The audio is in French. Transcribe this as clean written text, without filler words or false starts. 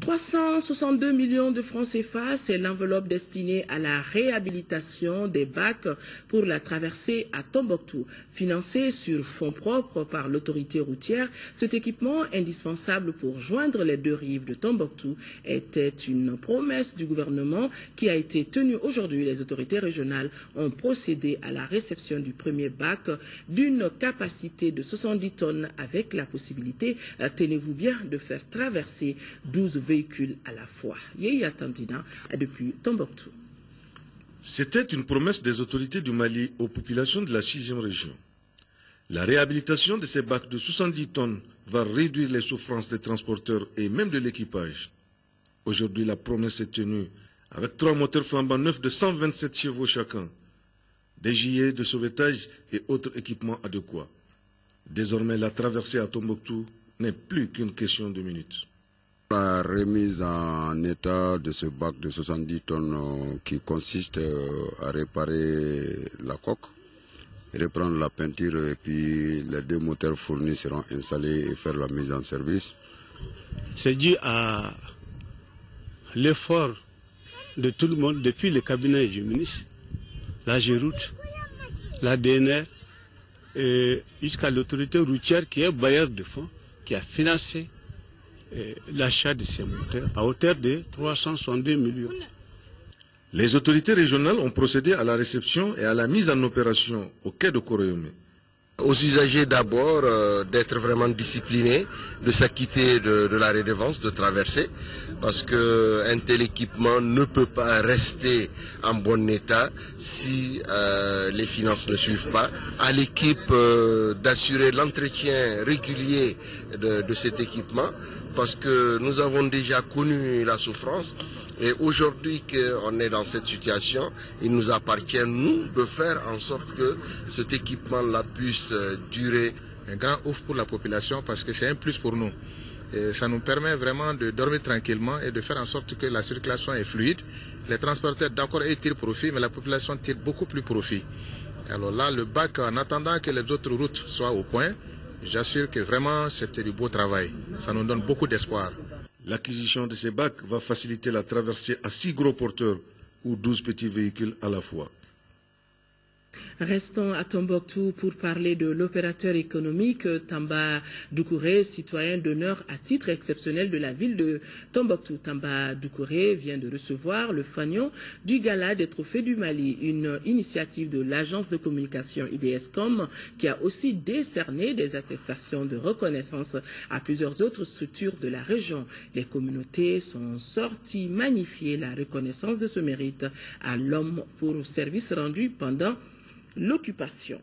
362 millions de francs CFA, c'est l'enveloppe destinée à la réhabilitation des bacs pour la traversée à Tombouctou. Financé sur fonds propres par l'autorité routière, cet équipement indispensable pour joindre les deux rives de Tombouctou était une promesse du gouvernement qui a été tenue aujourd'hui. Les autorités régionales ont procédé à la réception du premier bac d'une capacité de 70 tonnes avec la possibilité, tenez-vous bien, de faire traverser 12 véhicules à la fois. Yaya Tandina depuis Tombouctou. C'était une promesse des autorités du Mali aux populations de la 6e région. La réhabilitation de ces bacs de 70 tonnes va réduire les souffrances des transporteurs et même de l'équipage. Aujourd'hui, la promesse est tenue avec 3 moteurs flambant neufs de 127 chevaux chacun, des gilets de sauvetage et autres équipements adéquats. Désormais, la traversée à Tombouctou n'est plus qu'une question de minutes. La remise en état de ce bac de 70 tonnes qui consiste à réparer la coque, reprendre la peinture et puis les 2 moteurs fournis seront installés et faire la mise en service. C'est dû à l'effort de tout le monde depuis le cabinet du ministre, la Géroute, la DNR et jusqu'à l'autorité routière qui est bailleur de fonds, qui a financé l'achat de ces moteurs à hauteur de 362 millions. Les autorités régionales ont procédé à la réception et à la mise en opération au quai de Koroyomé. Aux usagers d'abord d'être vraiment disciplinés, de s'acquitter de la redevance de traversée, parce qu'un tel équipement ne peut pas rester en bon état si les finances ne suivent pas. À l'équipe d'assurer l'entretien régulier de cet équipement, parce que nous avons déjà connu la souffrance. Et aujourd'hui qu'on est dans cette situation, il nous appartient, nous, de faire en sorte que cet équipement-là puisse durer. Un grand ouf pour la population parce que c'est un plus pour nous. Et ça nous permet vraiment de dormir tranquillement et de faire en sorte que la circulation est fluide. Les transporteurs, d'accord, ils tirent profit, mais la population tire beaucoup plus profit. Alors là, le bac, en attendant que les autres routes soient au point, j'assure que vraiment c'était du beau travail. Ça nous donne beaucoup d'espoir. L'acquisition de ces bacs va faciliter la traversée à 6 gros porteurs ou 12 petits véhicules à la fois. Restons à Tombouctou pour parler de l'opérateur économique Tamba Doucouré, citoyen d'honneur à titre exceptionnel de la ville de Tombouctou. Tamba Doucouré vient de recevoir le fanion du Gala des Trophées du Mali, une initiative de l'agence de communication IDSCOM qui a aussi décerné des attestations de reconnaissance à plusieurs autres structures de la région. Les communautés sont sorties magnifier la reconnaissance de ce mérite à l'homme pour service rendu pendant l'occupation.